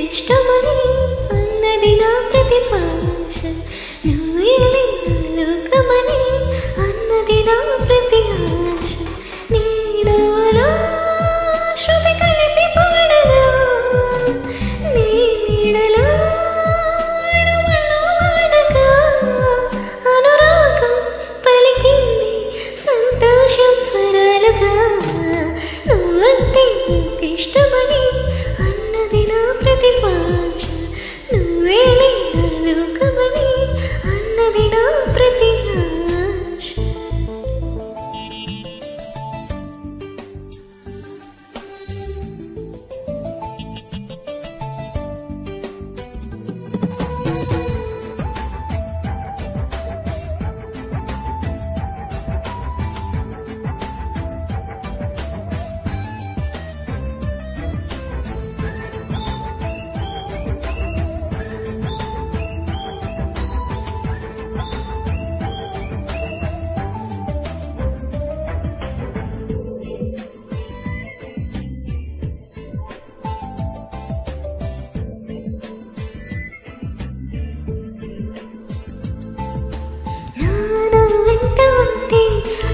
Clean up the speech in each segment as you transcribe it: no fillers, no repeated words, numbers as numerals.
నాకిష్టమని అన్నది నా ప్రతి శ్వాస నువ్వే నా లోకమని అన్నది నా ప్రతి ఆశ నీడలో శృతి కలిపి పాడగా నీ నీడలో వాడగా అనురాగం పలికింది సంతోషం స్వరాలుగా నువ్వంటే నాకిష్టమని అన్నది నా ప్రతి శ్వాస నువ్వే నా లోకమని అన్నది నా ప్రతి ఆశ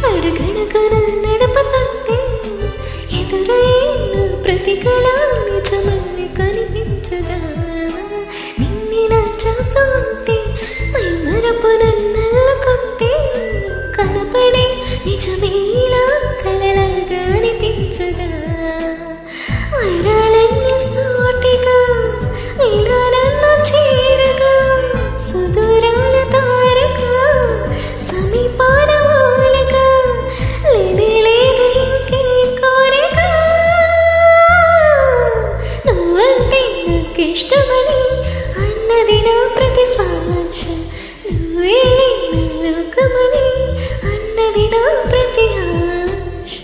అడుగడుగున నడుపుతుంటే ఎదురైన ప్రతి కళ నిజమని కనిపించదా నిన్నిలా చూస్తుంటే మై మరపున నల్లుకుంటే కనపడే నిజమేలా కలలాగా అనిపించదా వైరాలన్నీ సాటిగా ఇలా నన్ను చేరగా సుదూరాల తారగా సమీపాన ఇష్టమని అన్నది నా ప్రతి శ్వాస నువ్వే నా లోకమని అన్నది నా ప్రతి ఆశ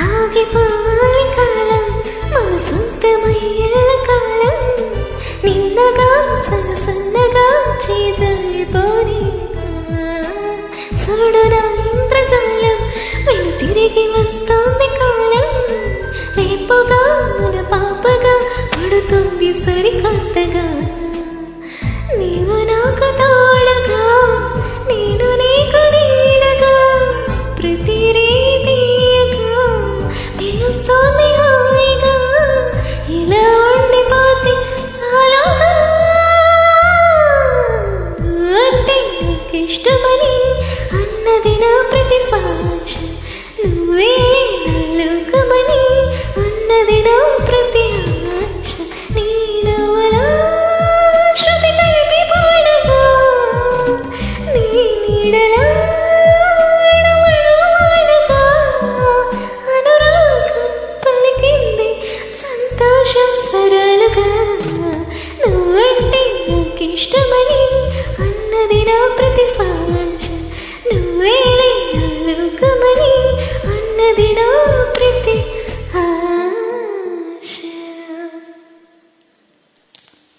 ఆగిపోవాలి కాలం మన సొంతమయ్యేల కాలం నిన్నగా సన్నగా చేజారిపోని చూడు నా ఇంద్రజాలం వెను తిరిగి